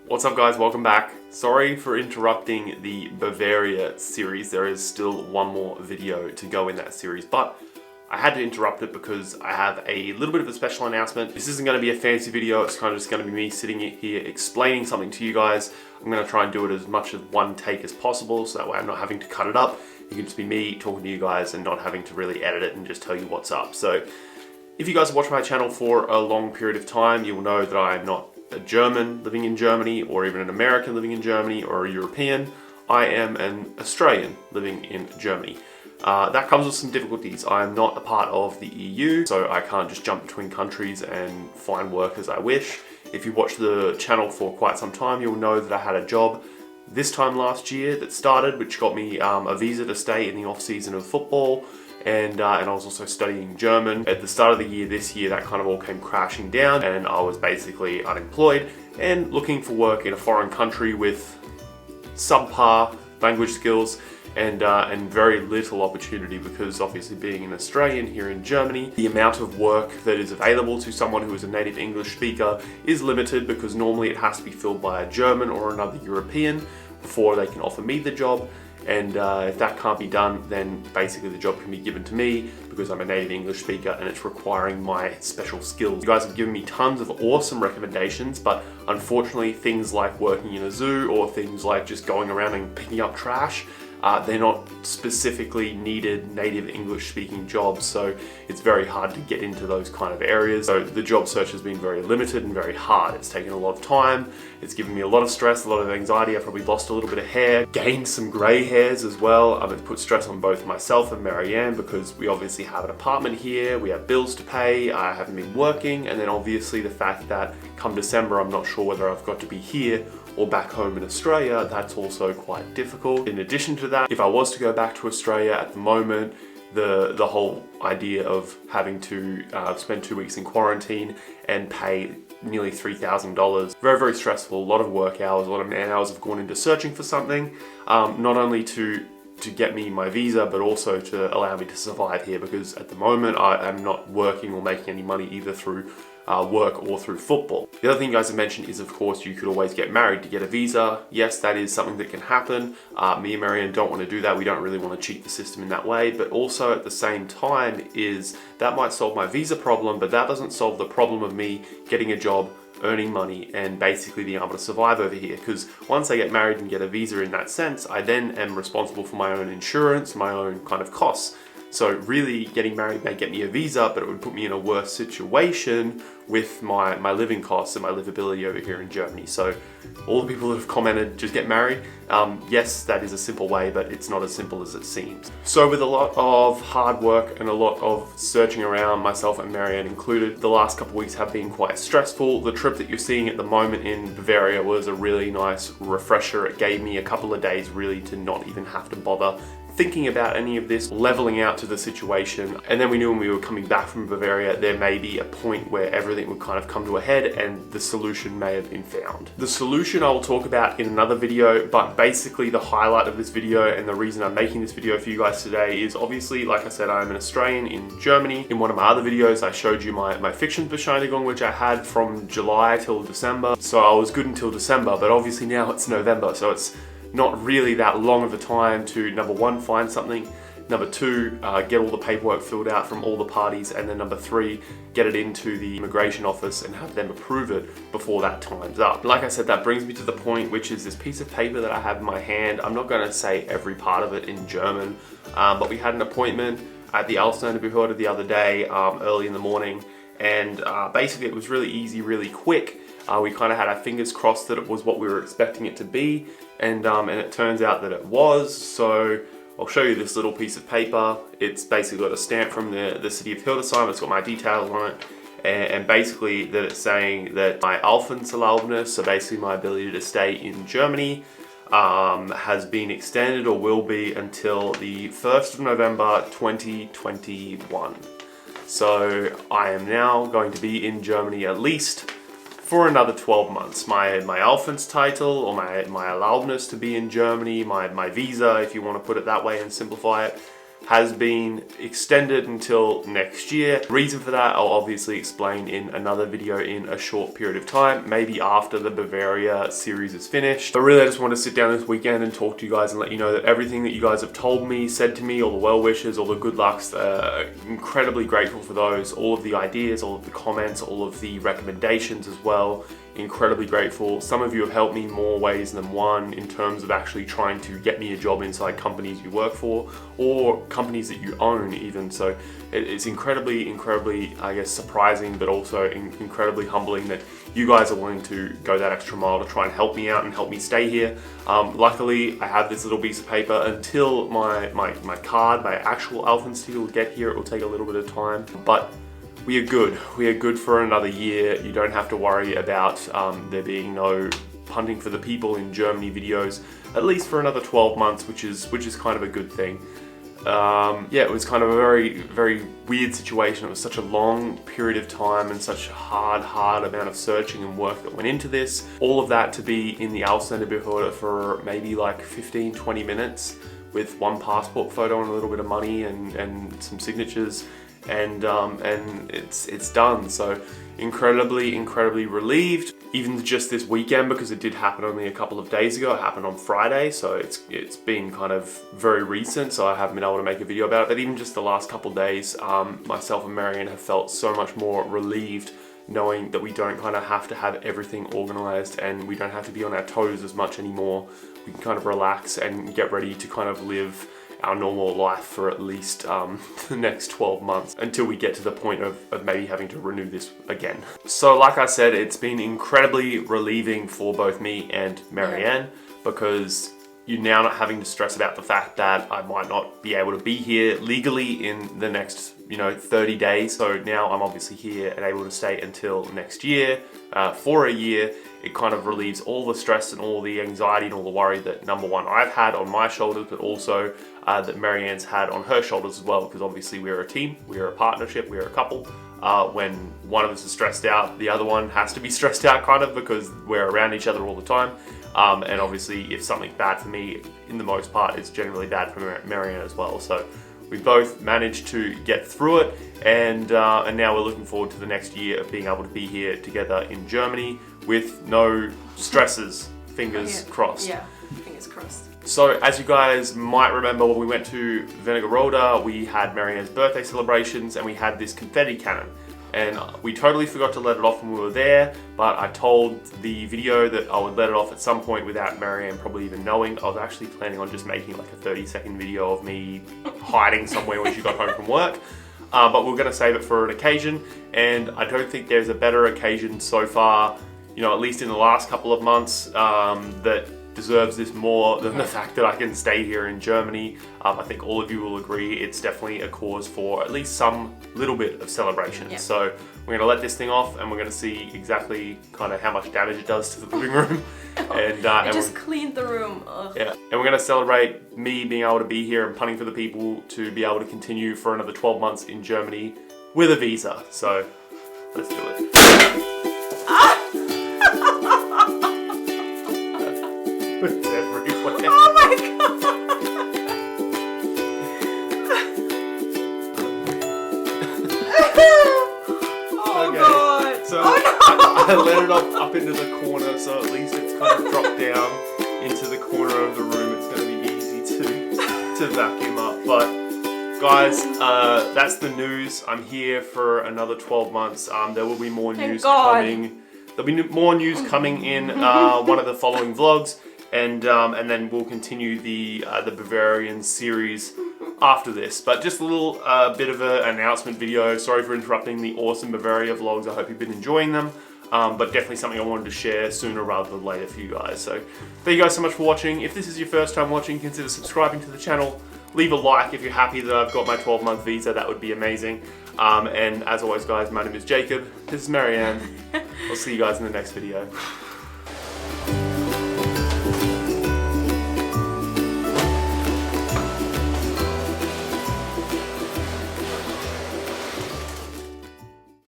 What's up guys, welcome back. Sorry for interrupting the Bavaria series. There is still one more video to go in that series, but I had to interrupt it because I have a little bit of a special announcement. This isn't going to be a fancy video, it's kind of just going to be me sitting here explaining something to you guys. I'm going to try and do it as much as one take as possible, so that way I'm not having to cut it up. It can just be me talking to you guys and not having to really edit it and just tell you what's up. So if you guys watch my channel for a long period of time, you'll know that I'm not a German living in Germany, or even an American living in Germany, or a European. I am an Australian living in Germany. That comes with some difficulties. I am not a part of the EU, so I can't just jump between countries and find work as I wish. If you watch the channel for quite some time, you'll know that I had a job this time last year that started, which got me a visa to stay in the off-season of football. And I was also studying German. At the start of the year this year, that kind of all came crashing down, and I was basically unemployed and looking for work in a foreign country with subpar language skills and very little opportunity, because obviously being an Australian here in Germany, the amount of work that is available to someone who is a native English speaker is limited, because normally it has to be filled by a German or another European before they can offer me the job. And if that can't be done, then basically the job can be given to me because I'm a native English speaker and it's requiring my special skills. You guys have given me tons of awesome recommendations, but unfortunately things like working in a zoo or things like just going around and picking up trash, they're not specifically needed native English speaking jobs, so it's very hard to get into those kind of areas. So the job search has been very limited and very hard. It's taken a lot of time, it's given me a lot of stress, a lot of anxiety. I've probably lost a little bit of hair, gained some grey hairs as well. It's put stress on both myself and Marianne, because we obviously have an apartment here, we have bills to pay, I haven't been working, and then obviously the fact that come December I'm not sure whether I've got to be here or back home in Australia. That's also quite difficult. In addition to that, if I was to go back to Australia at the moment, the whole idea of having to spend 2 weeks in quarantine and pay nearly $3,000, very stressful. A lot of work hours, a lot of man hours have gone into searching for something, not only to get me my visa, but also to allow me to survive here, because at the moment I am not working or making any money either through work or through football. The other thing you guys have mentioned is, of course, you could always get married to get a visa. Yes, that is something that can happen. Me and Marianne don't want to do that. We don't really want to cheat the system in that way, but also at the same time is that might solve my visa problem, but that doesn't solve the problem of me getting a job, earning money, and basically being able to survive over here. Because once I get married and get a visa in that sense, I then am responsible for my own insurance, my own kind of costs. So really, getting married may get me a visa, but it would put me in a worse situation with my living costs and my livability over here in Germany. So all the people that have commented, just get married. Yes, that is a simple way, but it's not as simple as it seems. So with a lot of hard work and a lot of searching around, myself and Marianne included, the last couple of weeks have been quite stressful. The trip that you're seeing at the moment in Bavaria was a really nice refresher. It gave me a couple of days really to not even have to bother thinking about any of this, leveling out to the situation. And then we knew when we were coming back from Bavaria, there may be a point where everything would kind of come to a head and the solution may have been found. The solution I will talk about in another video, but basically the highlight of this video and the reason I'm making this video for you guys today is, obviously, like I said, I'm an Australian in Germany. In one of my other videos, I showed you my Fictionsbescheinigung, which I had from July till December. So I was good until December, but obviously now it's November, so it's not really that long of a time to, number one, find something, number two, get all the paperwork filled out from all the parties, and then number three, get it into the immigration office and have them approve it before that time's up. Like I said, that brings me to the point, which is this piece of paper that I have in my hand. I'm not going to say every part of it in German, but we had an appointment at the Behörde the other day, early in the morning, and basically it was really easy, really quick. We kind of had our fingers crossed that it was what we were expecting it to be, and it turns out that it was. So I'll show you this little piece of paper. It's basically got a stamp from the city of Hildesheim. It's got my details on it, and basically that it's saying that my Aufenthaltserlaubnis, so basically my ability to stay in Germany, has been extended, or will be, until the 1st of November 2021. So I am now going to be in Germany at least for another 12 months. My Aufenthaltstitel, or my Erlaubnis to be in Germany, my visa, if you want to put it that way and simplify it, has been extended until next year. The reason for that I'll obviously explain in another video in a short period of time, maybe after the Bavaria series is finished. But really I just want to sit down this weekend and talk to you guys and let you know that everything that you guys have told me, said to me, all the well wishes, all the good lucks, incredibly grateful for those, all of the ideas, all of the comments, all of the recommendations as well. Incredibly grateful. Some of you have helped me more ways than one in terms of actually trying to get me a job inside companies you work for or companies that you own even. So it's incredibly, I guess, surprising, but also incredibly humbling that you guys are willing to go that extra mile to try and help me out and help me stay here. Luckily, I have this little piece of paper until my card, my actual Alphenstein will get here. It will take a little bit of time, but we are good. We are good for another year. You don't have to worry about there being no punting for the people in Germany videos, at least for another 12 months, which is kind of a good thing. Yeah, it was kind of a very weird situation. It was such a long period of time and such a hard amount of searching and work that went into this. All of that to be in the Ausländerbehörde for maybe like 15-20 minutes with one passport photo and a little bit of money and some signatures. And it's done. So incredibly relieved. Even just this weekend, because it did happen only a couple of days ago. It happened on Friday, so it's been kind of very recent, so I haven't been able to make a video about it. But even just the last couple of days, myself and Marianne have felt so much more relieved knowing that we don't kind of have to have everything organized and we don't have to be on our toes as much anymore. We can kind of relax and get ready to kind of live our normal life for at least the next 12 months until we get to the point of maybe having to renew this again. So like I said, it's been incredibly relieving for both me and Marianne because you're now not having to stress about the fact that I might not be able to be here legally in the next 30 days. So now I'm obviously here and able to stay until next year, for a year. It kind of relieves all the stress and all the anxiety and all the worry that, number one, I've had on my shoulders, but also that Marianne's had on her shoulders as well, because obviously we're a team, we're a partnership, we're a couple. When one of us is stressed out, the other one has to be stressed out kind of, because we're around each other all the time. And obviously if something's bad for me, in the most part, it's generally bad for Marianne as well. So we both managed to get through it, and now we're looking forward to the next year of being able to be here together in Germany with no stresses, fingers crossed. Yeah, fingers crossed. So as you guys might remember, when we went to Wernigerode, we had Marianne's birthday celebrations and we had this confetti cannon. And we totally forgot to let it off when we were there, but I told the video that I would let it off at some point without Marianne probably even knowing. I was actually planning on just making like a 30-second video of me hiding somewhere when she got home from work. But we're gonna save it for an occasion, and I don't think there's a better occasion so far, at least in the last couple of months, that deserves this more than the fact that I can stay here in Germany. I think all of you will agree it's definitely a cause for at least some little bit of celebration. Yep. So we're going to let this thing off and we're going to see exactly kind of how much damage it does to the living room. And just cleaned the room. Ugh. Yeah, and we're going to celebrate me being able to be here and punting for the people to be able to continue for another 12 months in Germany with a visa. So let's do it. Oh my god! Oh okay. God! So oh no! I let it up into the corner, so at least it's kind of dropped down into the corner of the room. It's going to be easy to vacuum up. But guys, that's the news. I'm here for another 12 months. There will be more news coming. There'll be more news coming in one of the following vlogs. And then we'll continue the Bavarian series after this. But just a little bit of an announcement video. Sorry for interrupting the awesome Bavaria vlogs. I hope you've been enjoying them. But definitely something I wanted to share sooner rather than later for you guys. So thank you guys so much for watching. If this is your first time watching, consider subscribing to the channel. Leave a like if you're happy that I've got my 12-month visa. That would be amazing. And as always guys, my name is Jacob. This is Marianne. I'll see you guys in the next video.